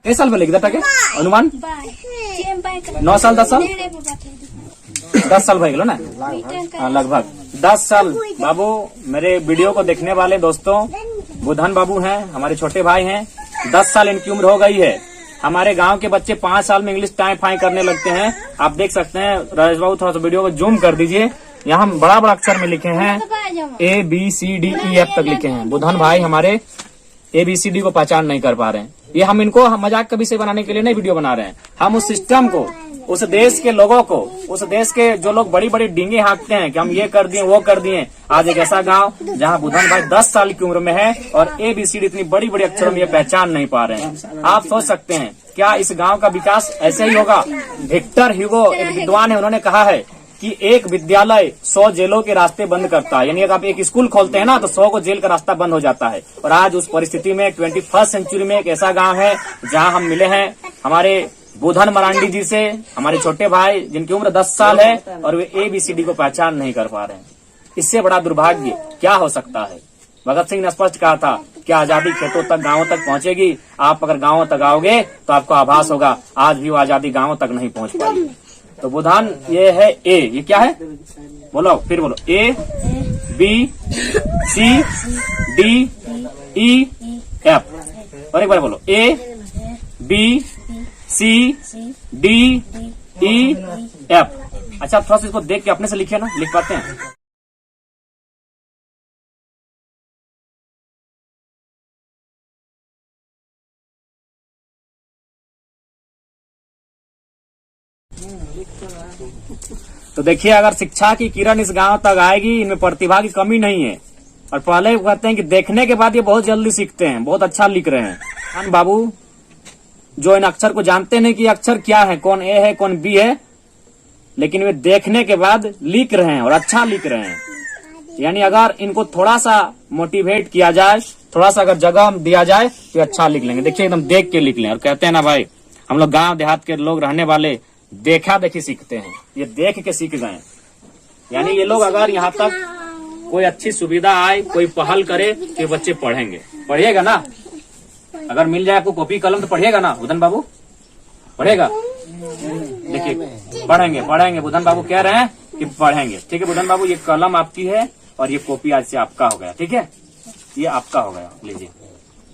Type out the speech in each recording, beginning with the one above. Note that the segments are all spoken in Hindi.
कितने साल पहले कितना टके अनुमान 9 साल 10 साल 10 साल भाई ना लगभग 10 साल। बाबू मेरे वीडियो को देखने वाले दोस्तों बुधन बाबू हैं, हमारे छोटे भाई हैं। 10 साल इनकी उम्र हो गई है। हमारे गांव के बच्चे 5 साल में इंग्लिश टाइम फाई करने लगते हैं। आप देख सकते हैं। राजेश बाबू थोड़ा सा वीडियो को जूम कर दीजिए। यहाँ बड़ा बड़ा अक्षर में लिखे हैं ABCDEF तक लिखे हैं। बुधन भाई हमारे ABCD को पहचान नहीं कर पा रहे हैं। ये हम इनको मजाक का विषय बनाने के लिए नहीं वीडियो बना रहे हैं। हम उस सिस्टम को, उस देश के लोगों को, उस देश के जो लोग बड़ी बड़ी डींगे हाँकते हैं कि हम ये कर दिए वो कर दिए, आज एक ऐसा गांव जहां बुधन भाई 10 साल की उम्र में है और ABCD इतनी बड़ी बड़ी अक्षरों में ये पहचान नहीं पा रहे हैं। आप सोच सकते हैं क्या इस गांव का विकास ऐसे ही होगा? विक्टर ह्यूगो एक विद्वान है, उन्होंने कहा है कि एक विद्यालय 100 जेलों के रास्ते बंद करता है। यानी अगर आप एक स्कूल खोलते हैं ना तो 100 को जेल का रास्ता बंद हो जाता है। और आज उस परिस्थिति में 21st सेंचुरी में एक ऐसा गांव है जहां हम मिले हैं हमारे बुधन मरांडी जी से, हमारे छोटे भाई जिनकी उम्र 10 साल है और वे ABCD को पहचान नहीं कर पा रहे हैं। इससे बड़ा दुर्भाग्य क्या हो सकता है? भगत सिंह ने स्पष्ट कहा था कि आजादी खेतों तक गांवों तक पहुंचेगी। आप अगर गांवों तक आओगे तो आपको आभास होगा आज भी वो आजादी गांवों तक नहीं पहुंच पाई। तो बुधन ये है A, ये क्या है बोलो, फिर बोलो ABCDEF और एक बार बोलो ABCDEF। अच्छा थोड़ा सा इसको देख के अपने से लिखिए ना, लिख पाते हैं? तो देखिए अगर शिक्षा की किरण इस गांव तक आएगी, इनमें प्रतिभा की कमी नहीं है। और पहले कहते हैं कि देखने के बाद ये बहुत जल्दी सीखते हैं, बहुत अच्छा लिख रहे हैं। बाबू जो इन अक्षर को जानते नहीं कि अक्षर क्या है, कौन A है कौन B है, लेकिन वे देखने के बाद लिख रहे हैं और अच्छा लिख रहे हैं। यानी अगर इनको थोड़ा सा मोटिवेट किया जाए, थोड़ा सा अगर जगह दिया जाए तो अच्छा लिख लेंगे। देखिए एकदम देख के लिख लें। और कहते हैं ना भाई, हम लोग गांव देहात के लोग रहने वाले देखा देखी सीखते हैं। ये देख के सीख गए। यानी ये लोग अगर यहाँ तक कोई अच्छी सुविधा आए, कोई पहल करे तो बच्चे पढ़ेंगे। पढ़िएगा ना? अगर मिल जाए आपको कॉपी कलम तो पढ़िएगा ना बुधन बाबू? पढ़ेगा? देखिए पढ़ेंगे पढ़ेंगे। बुधन बाबू कह रहे हैं कि पढ़ेंगे। ठीक है बुधन बाबू, ये कलम आपकी है और ये कॉपी आज से आपका हो गया। ठीक है, ये आपका हो गया, लीजिए।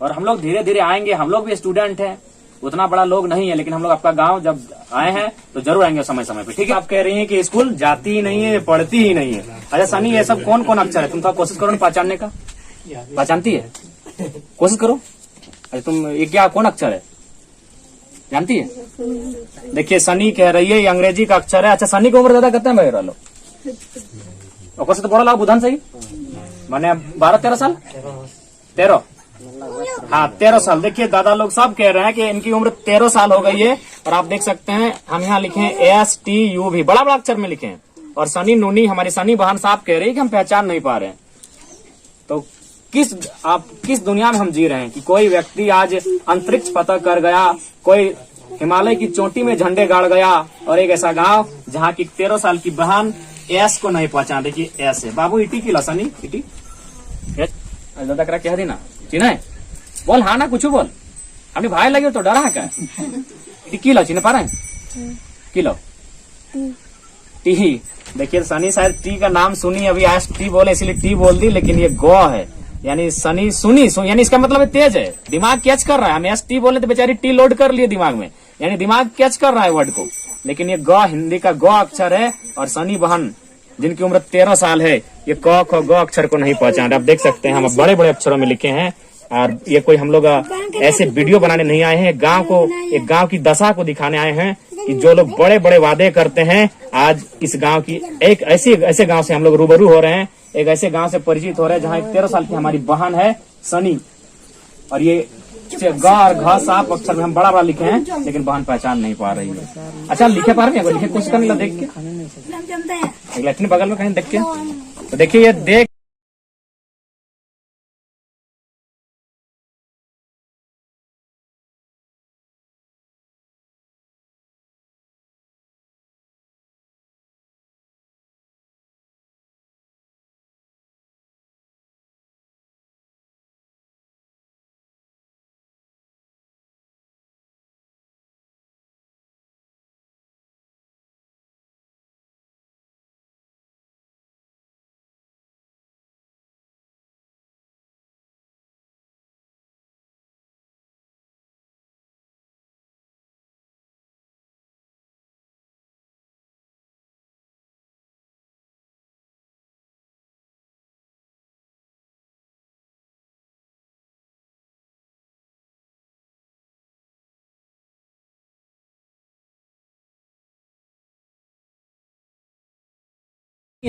और हम लोग धीरे धीरे आएंगे। हम लोग भी स्टूडेंट हैं, उतना बड़ा लोग नहीं है, लेकिन हम लोग आपका गांव जब आए हैं तो जरूर आएंगे समय समय पे। ठीक है, आप कह रही हैं कि स्कूल जाती ही नहीं है, पढ़ती ही नहीं है। अच्छा सनी, ये सब कौन कौन अक्षर है? तुम थोड़ा कोशिश करो ना पहचानने का। पहचानती है? कोशिश करो। अरे तुम ये क्या कौन अक्षर है जानती है? देखिए सनी कह रही है ये अंग्रेजी का अक्षर है। अच्छा सनी की उम्र ज्यादा करते हैं भाई लोग? और तो पढ़ा ला बुधन सही मैंने 12-13 साल 13 हाँ 13 साल। देखिए दादा लोग सब कह रहे हैं कि इनकी उम्र 13 साल हो गई है। और आप देख सकते हैं हम यहाँ लिखे हैं STU भी बड़ा बड़ा अक्षर में लिखे हैं। और सनी नूनी हमारी सनी बहन साहब कह रही है कि हम पहचान नहीं पा रहे हैं। तो किस दुनिया में हम जी रहे हैं कि कोई व्यक्ति आज अंतरिक्ष फतह कर गया, कोई हिमालय की चोटी में झंडे गाड़ गया, और एक ऐसा गांव जहाँ की 13 साल की बहन S को नहीं पहचान। देखिए S है बाबू, इटी की लसनी इटी दादा करा कह दी ना चिन्ह है? बोल हाँ ना कुछ बोल, अपने भाई लगे तो डरा है क्या? किलो चिन्ह पा रहे हैं? Kilo T. देखिए सनी शायद टी का नाम सुनी, अभी आज टी बोले इसलिए टी बोल दी, लेकिन ये गौ है। यानी सनी सुनी यानी इसका मतलब तेज है, दिमाग कैच कर रहा है। हम ST बोले तो बेचारी टी लोड कर लिए दिमाग में, यानी दिमाग कैच कर रहा है वर्ड को। लेकिन ये गौ हिंदी का गौ अक्षर है। और सनी बहन जिनकी उम्र 13 साल है, ये क ख ग अक्षर को नहीं पहचान रहे। आप देख सकते हैं हम बड़े बड़े अक्षरों में लिखे हैं। और ये कोई हम लोग ऐसे वीडियो बनाने नहीं आए हैं, एक गांव की दशा को दिखाने आए हैं कि जो लोग बड़े बड़े वादे करते हैं, आज इस गांव की एक ऐसे गांव से हम लोग रूबरू हो रहे हैं। एक ऐसे गांव से परिचित हो रहे हैं जहाँ एक 13 साल की हमारी बहन है सनी। और ये ग और घ साफ अक्षर में हम बड़ा बड़ा लिखे हैं, लेकिन बहन पहचान नहीं पा रही है। अच्छा लिखे पा रहे हैं? लिखे कुछ करने ला देख के लैट्रिन बगल में कहीं देख के, तो देखिए ये देख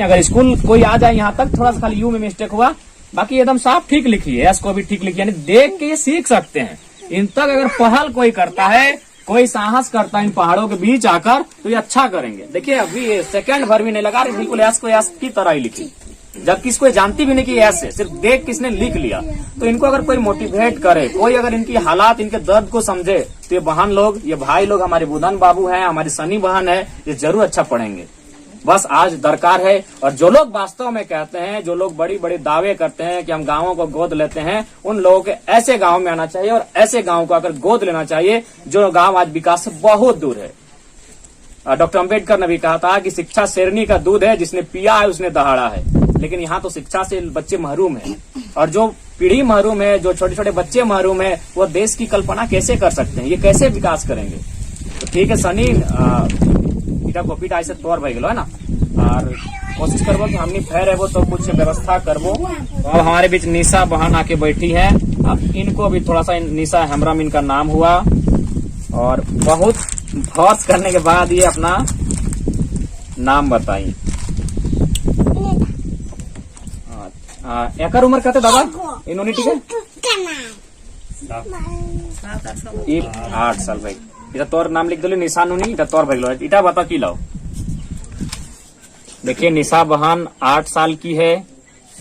अगर स्कूल कोई आ जाए यहाँ तक, थोड़ा सा खाली यू में मिस्टेक हुआ, बाकी एकदम साफ ठीक लिखी है, एस को भी ठीक लिखी है, यानी देख के ये सीख सकते हैं। इन तक अगर पहल कोई करता है, कोई साहस करता है इन पहाड़ों के बीच आकर, तो ये अच्छा करेंगे। देखिए अभी सेकंड भर भी नहीं लगा, बिल्कुल एस को एस की तरह ही लिखी, जबकि इसको जानती भी नहीं कि ऐसे, सिर्फ देख किसने लिख लिया। तो इनको अगर कोई मोटिवेट करे, कोई अगर इनकी हालात, इनके दर्द को समझे, तो ये बहन लोग, ये भाई लोग, हमारे बुधन बाबू हैं, हमारी सनी बहन है, ये जरूर अच्छा पढ़ेंगे। बस आज दरकार है। और जो लोग वास्तव में कहते हैं, जो लोग बड़ी बड़ी दावे करते हैं कि हम गांवों को गोद लेते हैं, उन लोगों के ऐसे गांव में आना चाहिए और ऐसे गांव को आकर गोद लेना चाहिए जो गांव आज विकास से बहुत दूर है। डॉक्टर अम्बेडकर ने भी कहा था कि शिक्षा शेरनी का दूध है, जिसने पिया है उसने दहाड़ा है। लेकिन यहाँ तो शिक्षा से बच्चे महरूम हैं, और जो पीढ़ी महरूम है, जो छोटे छोटे बच्चे महरूम है, वो देश की कल्पना कैसे कर सकते हैं, ये कैसे विकास करेंगे। तो ठीक है सनी, पीटा को पीटा ऐसे तोड़ भाई गलो है ना, और कोशिश करबो कि हमनी फेर है वो तो कुछ व्यवस्था करबो। तो अब हमारे बीच निशा बहन आके बैठी है, अब इनको भी थोड़ा सा, निशा हेम्ब्रम इनका नाम हुआ, और बहुत फोर्स करने के बाद ये अपना नाम बताई। एकर उम्र कहते दादा इन्होंने, ठीक है 8 साल भाई। इटा तोर नाम लिख दो, निशा नुनी, इटा तोर भाई लो, इटा बता की लाओ। देखिए निशा बहन 8 साल की है,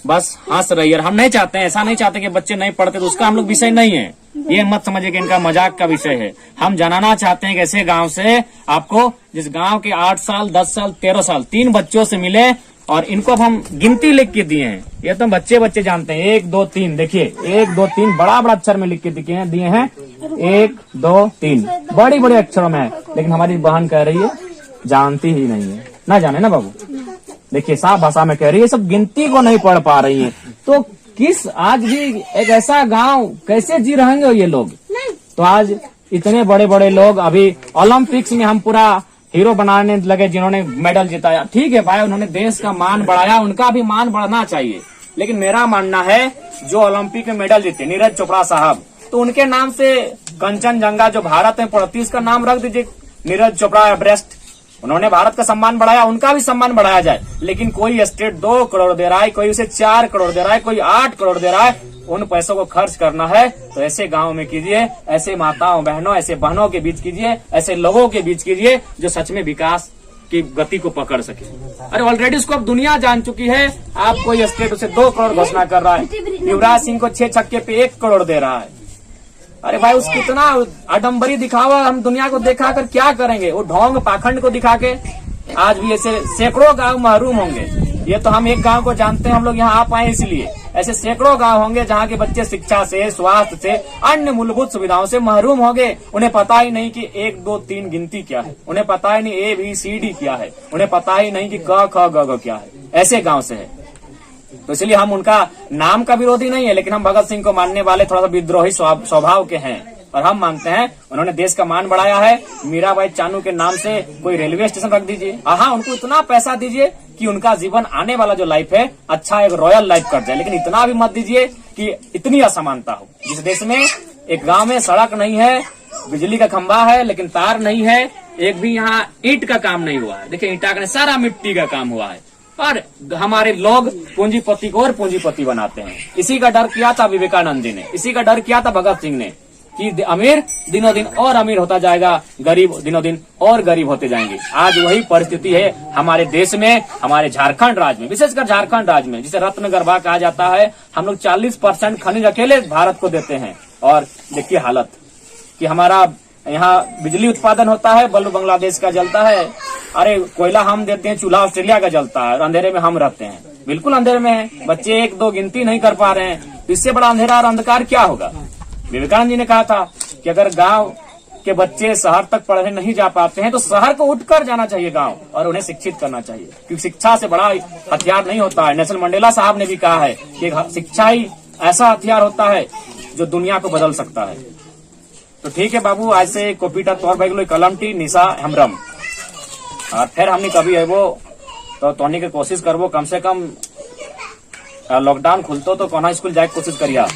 बस हंस रही है। हम नहीं चाहते हैं, ऐसा नहीं चाहते कि बच्चे नहीं पढ़ते, तो उसका हम लोग विषय नहीं है, ये मत समझिए कि इनका मजाक का विषय है। हम जानना चाहते हैं कि ऐसे गांव से आपको, जिस गांव के 8 साल 10 साल 13 साल 3 बच्चों से मिले, और इनको अब हम गिनती लिख के दिए हैं। ये तो बच्चे जानते हैं, 1 2 3, देखिए 1 2 3 बड़ा बड़ा अक्षर में लिख के दिए हैं, 1 2 3 बड़े बड़े अक्षरों में है। लेकिन हमारी बहन कह रही है जानती ही नहीं है, ना जाने ना बाबू। देखिए साफ भाषा में कह रही है, सब गिनती को नहीं पढ़ पा रही है। तो किस, आज भी एक ऐसा गांव कैसे जी रहेंगे ये लोग। तो आज इतने बड़े बड़े लोग, अभी ओलंपिक्स में हम पूरा हीरो बनाने लगे जिन्होंने मेडल जिताया। ठीक है भाई, उन्होंने देश का मान बढ़ाया, उनका भी मान बढ़ना चाहिए। लेकिन मेरा मानना है जो ओलंपिक में मेडल जीते, नीरज चोपड़ा साहब, तो उनके नाम से कंचनजंगा जो भारत में पड़ती है उसका नाम रख दीजिए नीरज चोपड़ा एवरेस्ट। उन्होंने भारत का सम्मान बढ़ाया, उनका भी सम्मान बढ़ाया जाए। लेकिन कोई स्टेट 2 करोड़ दे रहा है, कोई उसे 4 करोड़ दे रहा है, कोई 8 करोड़ दे रहा है। उन पैसों को खर्च करना है तो ऐसे गांव में कीजिए, ऐसे माताओं बहनों, ऐसे बहनों के बीच कीजिए, ऐसे लोगों के बीच कीजिए जो सच में विकास की गति को पकड़ सके। अरे ऑलरेडी उसको अब दुनिया जान चुकी है। आप कोई स्टेट उसे 2 करोड़ घोषणा कर रहा है, युवराज सिंह को 6 छक्के पे 1 करोड़ दे रहा है। अरे भाई उसकी इतना आडम्बरी दिखावा हम दुनिया को दिखा कर क्या करेंगे। वो ढोंग पाखंड को दिखा के आज भी ऐसे सैकड़ों गांव महरूम होंगे। ये तो हम एक गांव को जानते हैं, हम लोग यहाँ आ पाए इसलिए। ऐसे सैकड़ों गांव होंगे जहाँ के बच्चे शिक्षा से, स्वास्थ्य से, अन्य मूलभूत सुविधाओं से महरूम होंगे। उन्हें पता ही नहीं कि 1 2 3 गिनती क्या है, उन्हें पता ही नहीं ABCD क्या है, उन्हें पता ही नहीं कि क ख ग घ क्या है। ऐसे गांव से है, तो इसलिए हम उनका नाम का विरोधी नहीं है, लेकिन हम भगत सिंह को मानने वाले थोड़ा सा विद्रोही स्वभाव के हैं। और हम मानते हैं उन्होंने देश का मान बढ़ाया है। मीराबाई चानू के नाम से कोई रेलवे स्टेशन रख दीजिए, हाँ उनको इतना पैसा दीजिए कि उनका जीवन आने वाला जो लाइफ है अच्छा एक रॉयल लाइफ कर जाए। लेकिन इतना भी मत दीजिए कि इतनी असमानता हो। जिस देश में एक गांव में सड़क नहीं है, बिजली का खंभा है लेकिन तार नहीं है, एक भी यहाँ ईंट का काम नहीं हुआ है। देखिए ईंटा का सारा मिट्टी का काम हुआ है। और हमारे लोग पूंजीपति को और पूंजीपति बनाते हैं। इसी का डर किया था विवेकानंद जी ने, इसी का डर किया था भगत सिंह ने कि अमीर दिनों दिन और अमीर होता जाएगा, गरीब दिनों दिन और गरीब होते जाएंगे। आज वही परिस्थिति है हमारे देश में, हमारे झारखंड राज्य में, विशेषकर झारखंड राज्य में, जिसे रत्न गर्भा कहा जाता है। हम लोग 40% खनिज अकेले भारत को देते हैं। और देखिए हालत कि हमारा यहाँ बिजली उत्पादन होता है, बल्ब बांग्लादेश का जलता है। अरे कोयला हम देते हैं, चूल्हा ऑस्ट्रेलिया का जलता है, और अंधेरे में हम रहते हैं, बिल्कुल अंधेरे में है। बच्चे 1 2 गिनती नहीं कर पा रहे हैं, तो इससे बड़ा अंधेरा और अंधकार क्या होगा। विवेकानंद जी ने कहा था कि अगर गांव के बच्चे शहर तक पढ़ने नहीं जा पाते हैं तो शहर को उठकर जाना चाहिए गांव, और उन्हें शिक्षित करना चाहिए, क्योंकि शिक्षा से बड़ा हथियार नहीं होता है। नेल्सन मंडेला साहब ने भी कहा है कि शिक्षा ही ऐसा हथियार होता है जो दुनिया को बदल सकता है। तो ठीक है बाबू, आज से कोपीटा तौर बैगलो कलम टी निशा हेम्ब्रम, और फिर हमने कभी है वो तो तोनी के कोशिश करबो, कम से कम लॉकडाउन खुलतो तो कोना स्कूल जाए कोशिश करिया।